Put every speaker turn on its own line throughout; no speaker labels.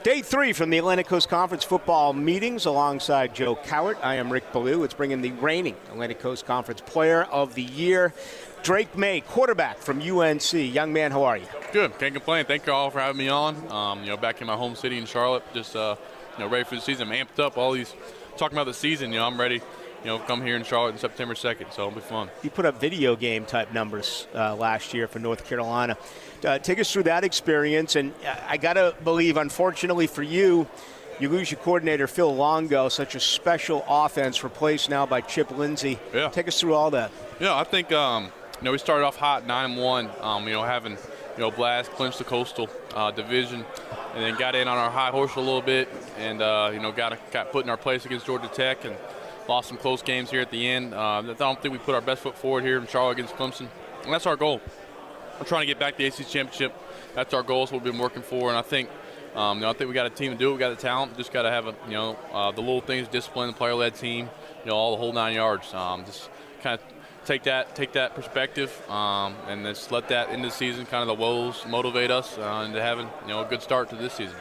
Day 3 from the Atlantic Coast Conference football meetings alongside Joe Cowart. I am Rick Ballou. It's bringing the reigning Atlantic Coast Conference Player of the Year, Drake Maye, quarterback from UNC. Young man, how are you?
Good. Can't complain. Thank you all for having me on. Back in my home city in Charlotte, just ready for the season. I'm amped up. All these talking about the season. I'm ready. Come here in Charlotte on September 2nd, so it'll be fun.
You put up video game type numbers last year for North Carolina. Take us through that experience, and I got to believe, unfortunately for you, you lose your coordinator, Phil Longo, such a special offense replaced now by Chip Lindsey.
Yeah.
Take us through all that.
Yeah, I think, we started off hot, 9-1, having, Blast clinch the Coastal division, and then got in on our high horse a little bit, and, got put in our place against Georgia Tech, and lost some close games here at the end. I don't think we put our best foot forward here in Charlotte against Clemson, and that's our goal. We're trying to get back to the ACC Championship. That's our goal, so we've been working for, and I think we got a team to do it. We got the talent. Just got to have the little things, discipline, the player-led team, all the whole 9 yards. Just kind of take that perspective, and just let that into the season, kind of the woes motivate us into having a good start to this season.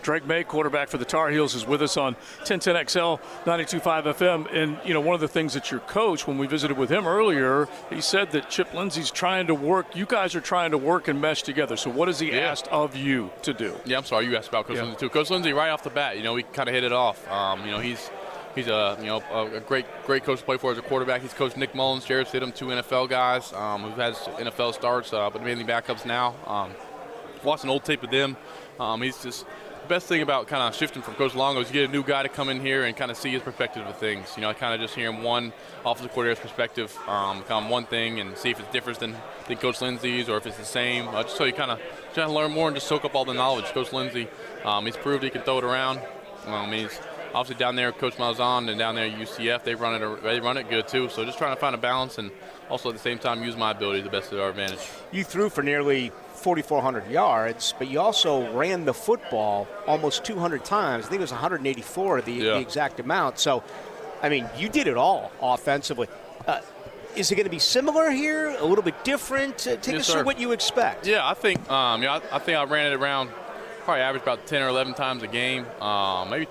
Drake Maye, quarterback for the Tar Heels, is with us on 1010XL, 92.5 FM. And, one of the things that your coach, when we visited with him earlier, he said that Chip Lindsey's trying to work. You guys are trying to work and mesh together. So what has he asked of you to do?
Yeah, I'm sorry. You asked about Coach Lindsey, too. Coach Lindsey, right off the bat, we kind of hit it off. He's a great coach to play for as a quarterback. He's coached Nick Mullins, Jared Stidham, 2 NFL guys who has NFL starts, but mainly backups now. Watching old tape with them, he's just – best thing about kind of shifting from Coach Longo is you get a new guy to come in here and kind of see his perspective of things. I kind of just hear him one offensive coordinator's perspective, kind of one thing, and see if it's different than Coach Lindsey's or if it's the same. Just so you kind of try to learn more and just soak up all the knowledge. Coach Lindsey, he's proved he can throw it around. He's obviously down there with Coach Malzahn, and down there at UCF, they run it good too. So just trying to find a balance and also at the same time use my ability to the best of our advantage.
You threw for nearly 4,400 yards, but you also ran the football almost 200 times. I think it was 184, the exact amount. So, you did it all offensively. Is it going to be similar here, a little bit different? Take us through what you expect.
Yeah, I think I ran it around, probably average about 10 or 11 times a game, maybe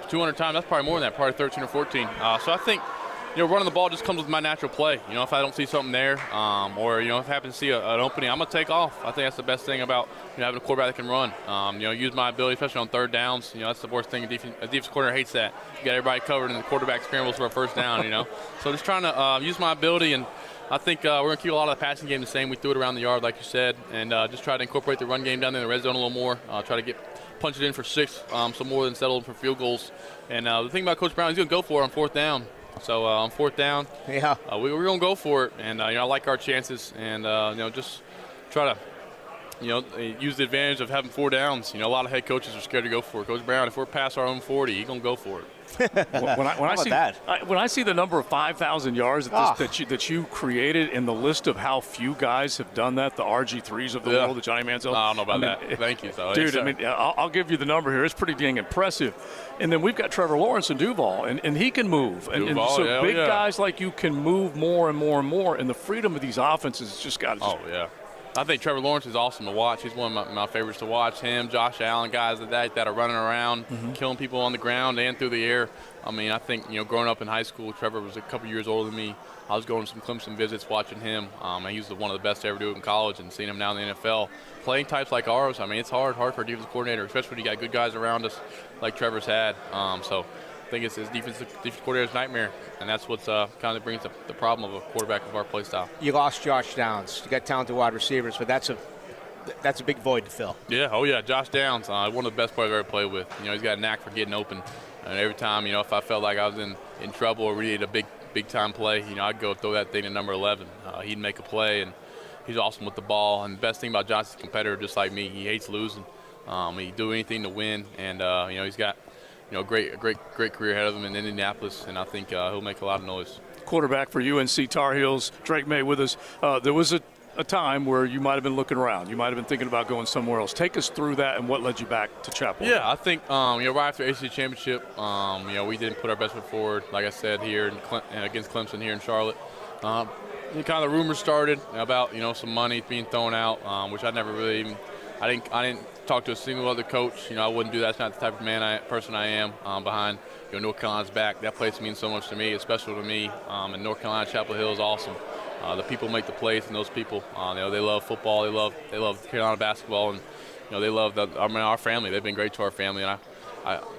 200 times. That's probably more than that, probably 13 or 14. So I think, running the ball just comes with my natural play. If I don't see something there, or if I happen to see an opening, I'm going to take off. I think that's the best thing about having a quarterback that can run. Use my ability, especially on third downs. That's the worst thing. A defense coordinator hates that. You got everybody covered, and the quarterback scrambles for a first down. So just trying to use my ability, and I think we're going to keep a lot of the passing game the same. We threw it around the yard, like you said, and just try to incorporate the run game down there in the red zone a little more. Try to punch it in for 6, some more than settle for field goals. And the thing about Coach Brown, he's going to go for it on 4th down. So on 4th down, we're going to go for it, and I like our chances, and just try to use the advantage of having 4 downs. A lot of head coaches are scared to go for it. Coach Brown, if we're past our own 40, he's going to go for it.
When I see the number of 5,000 yards that you created and the list of how few guys have done that, the RG3s of the world, the Johnny Manziel.
I don't know about that. Thank you.
Dude, I'll give you the number here. It's pretty dang impressive. And then we've got Trevor Lawrence and Duval, and he can move. And so big guys like you can move more and more and more, and the freedom of these offenses has just got to
I think Trevor Lawrence is awesome to watch. He's one of my favorites to watch. Him, Josh Allen, guys that are running around, killing people on the ground and through the air. I think, growing up in high school, Trevor was a couple years older than me. I was going to some Clemson visits watching him. He was one of the best to ever do it in college, and seeing him now in the NFL. Playing types like ours, it's hard for a defensive coordinator, especially when you got good guys around us like Trevor's had. So I think it's his defense coordinator's nightmare, and that's what's kind of brings the problem of a quarterback of our play style.
You lost Josh Downs. You got talented wide receivers, but that's a big void to fill.
Yeah, Josh Downs, one of the best players I've ever played with. He's got a knack for getting open, and every time, if I felt like I was in trouble or we needed a big time play, I'd go throw that thing to number 11. He'd make a play, and he's awesome with the ball. And the best thing about Josh is a competitor just like me. He hates losing. He'd do anything to win, and he's got a great career ahead of him in Indianapolis, and I think he'll make a lot of noise.
Quarterback for UNC Tar Heels, Drake Maye with us. There was a time where you might have been looking around. You might have been thinking about going somewhere else. Take us through that and what led you back to Chapel.
Yeah, I think right after ACC Championship, we didn't put our best foot forward, like I said, here against Clemson here in Charlotte. Kind of the rumors started about some money being thrown out, which I never really even – I didn't talk to a single other coach. I wouldn't do that. It's not the type of person I am behind North Carolina's back. That place means so much to me. It's special to me. And North Carolina Chapel Hill is awesome. The people make the place, and those people, they love football. They love Carolina basketball, and they love our family. They've been great to our family, and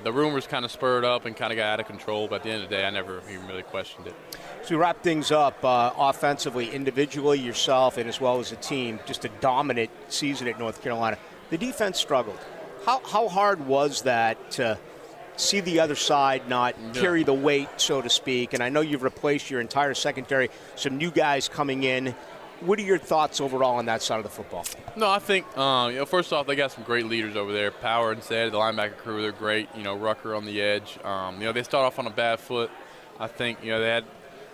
the rumors kind of spurred up and kind of got out of control. But at the end of the day, I never even really questioned it.
So we wrap things up offensively, individually, yourself, and as well as a team. Just a dominant season at North Carolina. The defense struggled. How hard was that to see the other side not carry the weight, so to speak? And I know you've replaced your entire secondary, some new guys coming in. What are your thoughts overall on that side of the football?
No, I think, first off, they got some great leaders over there. Power and Said, the linebacker crew, they're great. Rucker on the edge. They start off on a bad foot. I think, they had,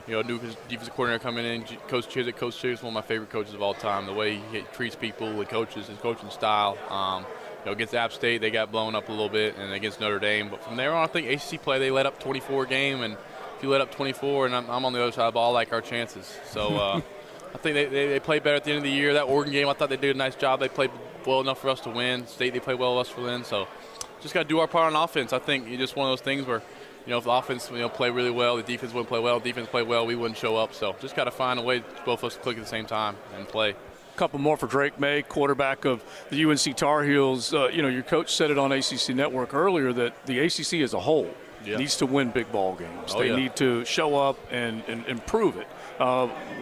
new defensive coordinator coming in, Coach Chiswick. Coach Chiswick is one of my favorite coaches of all time. The way he treats people, the coaches, his coaching style. Against App State, they got blown up a little bit, and against Notre Dame. But from there on, I think ACC play, they let up 24 a game, and if you let up 24 and I'm on the other side of the ball, I like our chances. So I think they played better at the end of the year. That Oregon game, I thought they did a nice job. They played well enough for us to win. State, they played well enough for us to win. So just got to do our part on offense. I think it's just one of those things where, if the offense play really well, the defense wouldn't play well. The defense played well, we wouldn't show up. So just got to find a way for both of us to click at the same time and play.
Couple more for Drake Maye, quarterback of the UNC Tar Heels. Your coach said it on ACC Network earlier that the ACC as a whole needs to win big ball games. They need to show up and prove it.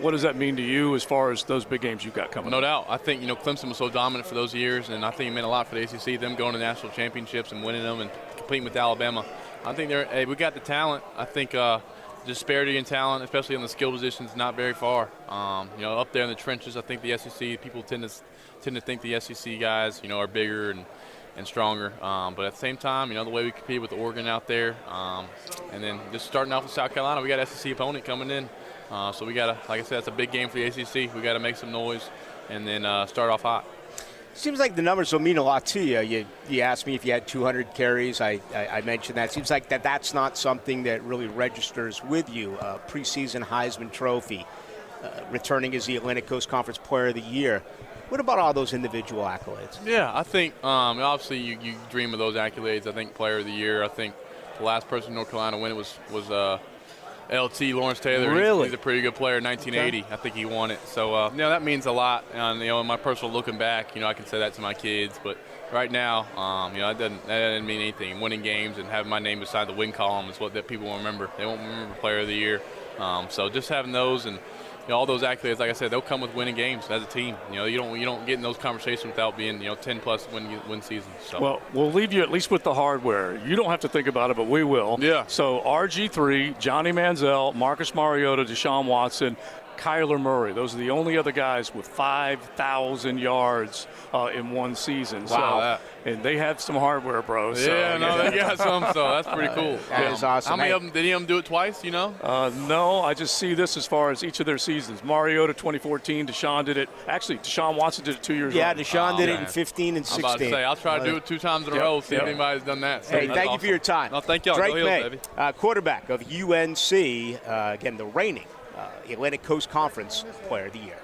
What does that mean to you as far as those big games you've got coming?
No doubt. I think Clemson was so dominant for those years, and I think it meant a lot for the ACC. Them going to national championships and winning them and competing with Alabama. I think we got the talent. I think disparity in talent, especially in the skill positions, not very far. Up there in the trenches, I think the SEC people tend to think the SEC guys, are bigger and stronger. But at the same time, the way we compete with Oregon out there, and then just starting off with South Carolina, we got an SEC opponent coming in. So we got to, like I said, it's a big game for the ACC. We got to make some noise and then start off hot.
Seems like the numbers will mean a lot to you. You asked me if you had 200 carries. I mentioned that. Seems like that's not something that really registers with you. Preseason Heisman Trophy, returning as the Atlantic Coast Conference Player of the Year. What about all those individual accolades?
Yeah, I think obviously you dream of those accolades. I think Player of the Year. I think the last person in North Carolina to win it was LT, Lawrence Taylor.
Really?
He's a pretty good player in 1980. Okay. I think he won it. So, that means a lot. And, in my personal looking back, I can say that to my kids. But right now, that doesn't mean anything. Winning games and having my name beside the win column is what that people will remember. They won't remember Player of the Year. So just having those and all those accolades, like I said, they'll come with winning games as a team. You don't get in those conversations without being 10-plus win seasons. So.
Well, we'll leave you at least with the hardware. You don't have to think about it, but we will.
Yeah.
So RG3, Johnny Manziel, Marcus Mariota, Deshaun Watson, Kyler Murray. Those are the only other guys with 5,000 yards in one season.
Wow.
And they had some hardware, bro. So,
they got some, so that's pretty cool.
That is awesome.
How many of them, did any of them do it twice,
No, I just see this as far as each of their seasons. Mariota 2014, Deshaun did it. Actually, Deshaun Watson did it 2 years ago.
Yeah, Deshaun did it in 15 and 16.
I'm about to say, I'll try to do it 2 times in a row, see if anybody's done that. So
hey, thank you for your time.
No, thank y'all.
Drake
Go Heels,
Maye,
baby.
quarterback of UNC, again, the reigning Atlantic Coast Conference Player of the Year.